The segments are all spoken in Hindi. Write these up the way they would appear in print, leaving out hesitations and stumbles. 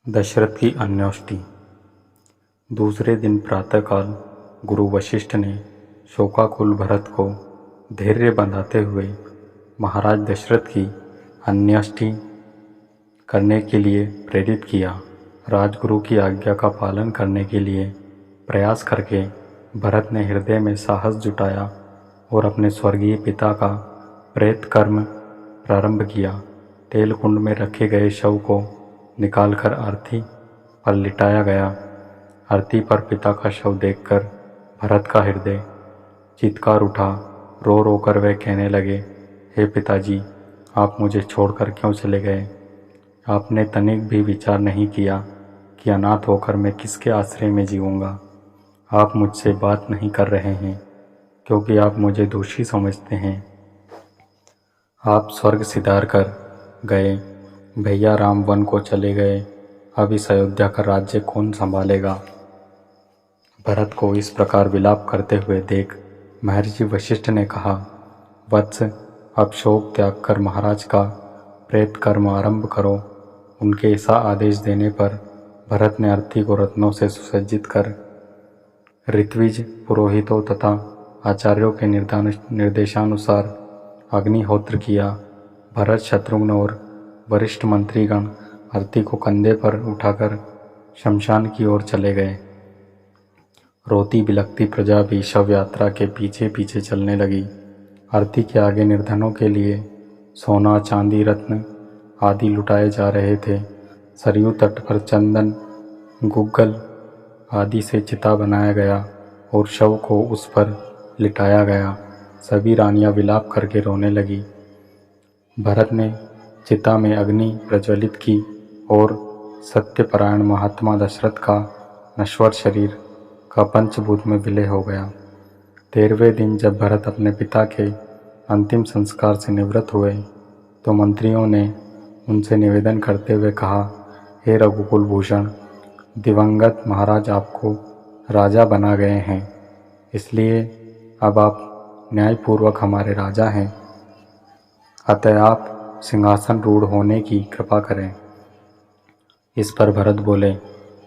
दशरथ की अन्योष्टि। दूसरे दिन प्रातःकाल गुरु वशिष्ठ ने शोकाकुल भरत को धैर्य बंधाते हुए महाराज दशरथ की अन्योष्टि करने के लिए प्रेरित किया। राजगुरु की आज्ञा का पालन करने के लिए प्रयास करके भरत ने हृदय में साहस जुटाया और अपने स्वर्गीय पिता का प्रेत कर्म प्रारंभ किया। तेलकुंड में रखे गए शव को निकालकर अर्थी पर लिटाया गया। अर्थी पर पिता का शव देखकर भरत का हृदय चीत्कार उठा। रो रो कर वे कहने लगे, हे पिताजी, आप मुझे छोड़कर क्यों चले गए? आपने तनिक भी विचार नहीं किया कि अनाथ होकर मैं किसके आश्रय में जीऊँगा। आप मुझसे बात नहीं कर रहे हैं क्योंकि आप मुझे दोषी समझते हैं। आप स्वर्ग सिधार कर गए, भैया राम वन को चले गए, अब इस अयोध्या का राज्य कौन संभालेगा? भरत को इस प्रकार विलाप करते हुए देख महर्षि वशिष्ठ ने कहा, वत्स, अब शोक त्याग कर महाराज का प्रेत कर्म आरंभ करो। उनके ऐसा आदेश देने पर भरत ने अर्थी को रत्नों से सुसज्जित कर ऋत्विज पुरोहितों तथा आचार्यों के निर्देशानुसार अग्निहोत्र किया। भरत, शत्रुघ्न और वरिष्ठ मंत्रीगण अर्थी को कंधे पर उठाकर शमशान की ओर चले गए। रोती बिलखती प्रजा भी शव यात्रा के पीछे पीछे चलने लगी। अर्थी के आगे निर्धनों के लिए सोना, चांदी, रत्न आदि लुटाए जा रहे थे। सरयू तट पर चंदन, गुग्गल आदि से चिता बनाया गया और शव को उस पर लिटाया गया। सभी रानियां विलाप करके रोने लगी। भरत ने चिता में अग्नि प्रज्वलित की और सत्यपरायण महात्मा दशरथ का नश्वर शरीर का पंचभूत में विलय हो गया। 13वें दिन जब भरत अपने पिता के अंतिम संस्कार से निवृत्त हुए तो मंत्रियों ने उनसे निवेदन करते हुए कहा, हे रघुकुल भूषण, दिवंगत महाराज आपको राजा बना गए हैं, इसलिए अब आप न्यायपूर्वक हमारे राजा हैं। अतः आप सिंहासन रूढ़ होने की कृपा करें। इस पर भरत बोले,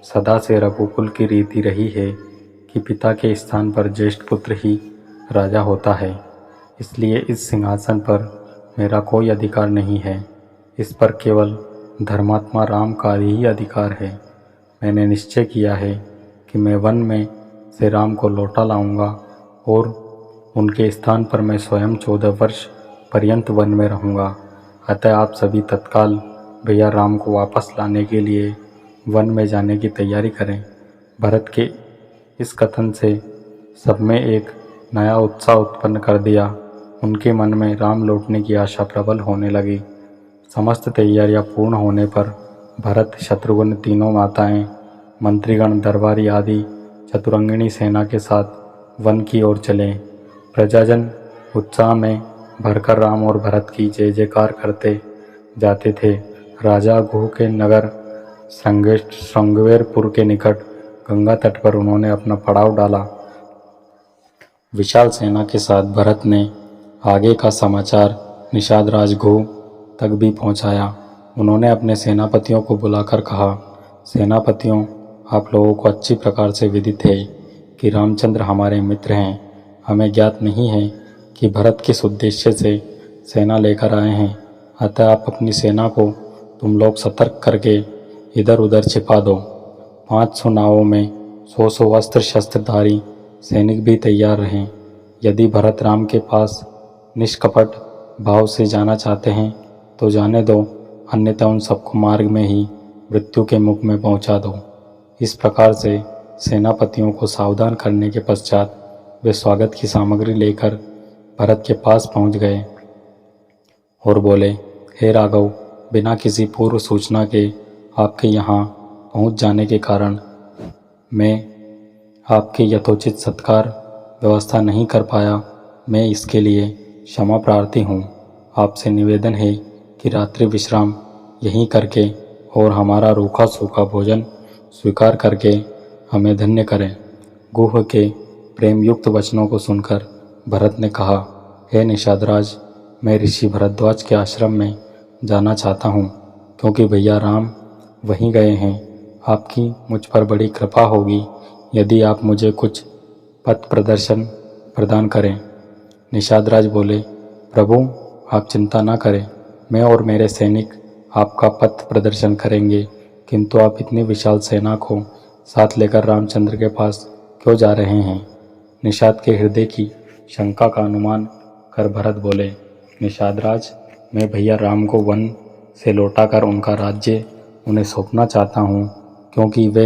सदा से रघुकुल की रीति रही है कि पिता के स्थान पर ज्येष्ठ पुत्र ही राजा होता है, इसलिए इस सिंहासन पर मेरा कोई अधिकार नहीं है। इस पर केवल धर्मात्मा राम का ही अधिकार है। मैंने निश्चय किया है कि मैं वन में से राम को लौटा लाऊंगा और उनके स्थान पर मैं स्वयं 14 वर्ष पर्यंत वन में रहूंगा। अतः आप सभी तत्काल भैया राम को वापस लाने के लिए वन में जाने की तैयारी करें। भरत के इस कथन से सब में एक नया उत्साह उत्पन्न कर दिया। उनके मन में राम लौटने की आशा प्रबल होने लगी। समस्त तैयारियां पूर्ण होने पर भरत, शत्रुघ्न, तीनों माताएं, मंत्रीगण, दरबारी आदि चतुरंगिणी सेना के साथ वन की ओर चले। प्रजाजन उत्साह में भरकर राम और भरत की जय जयकार करते जाते थे। राजा गुह के नगर श्रृंगवेरपुर के निकट गंगा तट पर उन्होंने अपना पड़ाव डाला। विशाल सेना के साथ भरत ने आगे का समाचार निषाद राज गुह तक भी पहुंचाया। उन्होंने अपने सेनापतियों को बुलाकर कहा, सेनापतियों, आप लोगों को अच्छी प्रकार से विदित है कि रामचंद्र हमारे मित्र हैं। हमें ज्ञात नहीं है कि भरत किस उद्देश्य से सेना लेकर आए हैं। अतः आप अपनी सेना को तुम लोग सतर्क करके इधर उधर छिपा दो। 500 नावों में 100 अस्त्र शस्त्रधारी सैनिक भी तैयार रहें। यदि भरत राम के पास निष्कपट भाव से जाना चाहते हैं तो जाने दो, अन्यथा उन सबको मार्ग में ही मृत्यु के मुख में पहुंचा दो। इस प्रकार से सेनापतियों को सावधान करने के पश्चात वे स्वागत की सामग्री लेकर भरत के पास पहुंच गए और बोले, हे राघव, बिना किसी पूर्व सूचना के आपके यहाँ पहुंच जाने के कारण मैं आपके यथोचित सत्कार व्यवस्था नहीं कर पाया। मैं इसके लिए क्षमा प्रार्थी हूँ। आपसे निवेदन है कि रात्रि विश्राम यहीं करके और हमारा रूखा सूखा भोजन स्वीकार करके हमें धन्य करें। गुह के प्रेम युक्त वचनों को सुनकर भरत ने कहा, हे निषादराज, मैं ऋषि भरद्वाज के आश्रम में जाना चाहता हूँ क्योंकि भैया राम वहीं गए हैं आपकी मुझ पर बड़ी कृपा होगी यदि आप मुझे कुछ पथ प्रदर्शन प्रदान करें। निषाद राज बोले, प्रभु आप चिंता ना करें, मैं और मेरे सैनिक आपका पथ प्रदर्शन करेंगे, किंतु आप इतनी विशाल सेना को साथ लेकर रामचंद्र के पास क्यों जा रहे हैं? निषाद के हृदय की शंका का अनुमान कर भरत बोले, निषाद राज, मैं भैया राम को वन से लौटाकर उनका राज्य उन्हें सौंपना चाहता हूँ, क्योंकि वे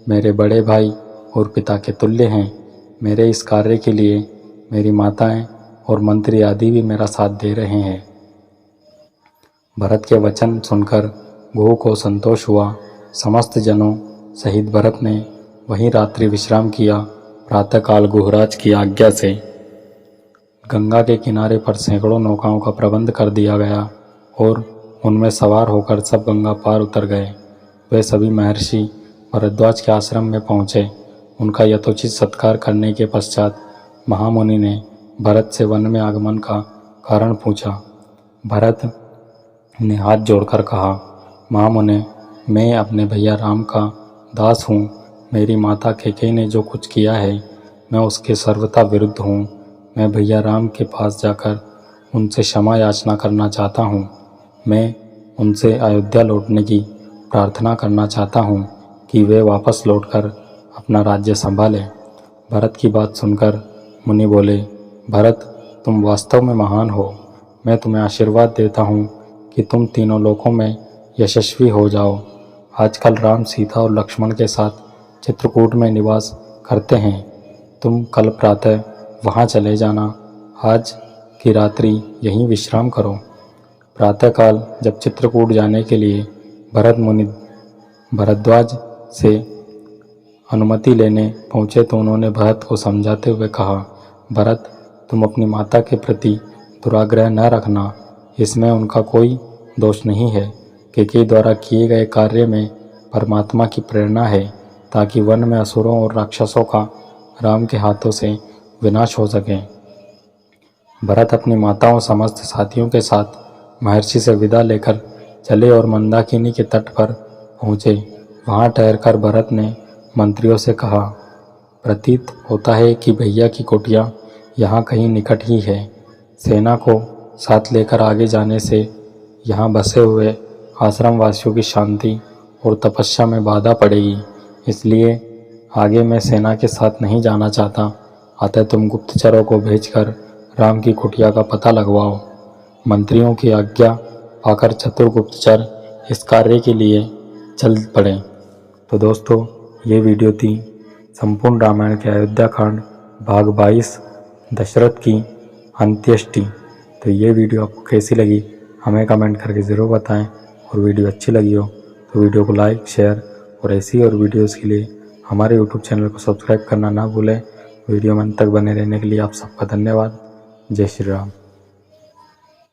मेरे बड़े भाई और पिता के तुल्य हैं। मेरे इस कार्य के लिए मेरी माताएं और मंत्री आदि भी मेरा साथ दे रहे हैं। भरत के वचन सुनकर गुह को संतोष हुआ। समस्त जनों सहित भरत ने वहीं रात्रि विश्राम किया। प्रातःकाल गुहराज की आज्ञा से गंगा के किनारे पर सैकड़ों नौकाओं का प्रबंध कर दिया गया और उनमें सवार होकर सब गंगा पार उतर गए। वे सभी महर्षि भरद्वाज के आश्रम में पहुँचे। उनका यथोचित सत्कार करने के पश्चात महामुनि ने भरत से वन में आगमन का कारण पूछा। भरत ने हाथ जोड़कर कहा, महामुने, मैं अपने भैया राम का दास हूँ। मेरी माता कैकेयी ने जो कुछ किया है मैं उसके सर्वथा विरुद्ध हूँ। मैं भैया राम के पास जाकर उनसे क्षमा याचना करना चाहता हूँ। मैं उनसे अयोध्या लौटने की प्रार्थना करना चाहता हूँ कि वे वापस लौटकर अपना राज्य संभालें। भरत की बात सुनकर मुनि बोले, भरत, तुम वास्तव में महान हो। मैं तुम्हें आशीर्वाद देता हूँ कि तुम तीनों लोकों में यशस्वी हो जाओ। आजकल राम, सीता और लक्ष्मण के साथ चित्रकूट में निवास करते हैं। तुम कल प्रातः वहाँ चले जाना। आज की रात्रि यहीं विश्राम करो। प्रातःकाल जब चित्रकूट जाने के लिए भरत मुनि भरद्वाज से अनुमति लेने पहुँचे तो उन्होंने भरत को समझाते हुए कहा, भरत, तुम अपनी माता के प्रति दुराग्रह न रखना। इसमें उनका कोई दोष नहीं है। कैकेयी द्वारा किए गए कार्य में परमात्मा की प्रेरणा है, ताकि वन में असुरों और राक्षसों का राम के हाथों से विनाश हो सके। भरत अपनी माताओं समस्त साथियों के साथ महर्षि से विदा लेकर चले और मंदाकिनी के तट पर पहुँचे। वहाँ ठहरकर भरत ने मंत्रियों से कहा, प्रतीत होता है कि भैया की कुटिया यहाँ कहीं निकट ही है। सेना को साथ लेकर आगे जाने से यहाँ बसे हुए आश्रम वासियों की शांति और तपस्या में बाधा पड़ेगी। इसलिए आगे मैं सेना के साथ नहीं जाना चाहता। अतः तुम गुप्तचरों को भेजकर राम की कुटिया का पता लगवाओ। मंत्रियों की आज्ञा पाकर चतुर गुप्तचर इस कार्य के लिए चल पड़े। तो दोस्तों, ये वीडियो थी संपूर्ण रामायण के अयोध्या कांड भाग 22 दशरथ की अंत्येष्टि। तो ये वीडियो आपको कैसी लगी हमें कमेंट करके ज़रूर बताएं, और वीडियो अच्छी लगी हो तो वीडियो को लाइक, शेयर और ऐसी और वीडियोस के लिए हमारे यूट्यूब चैनल को सब्सक्राइब करना ना भूलें। वीडियो में अंत तक बने रहने के लिए आप सबका धन्यवाद। जय श्री राम।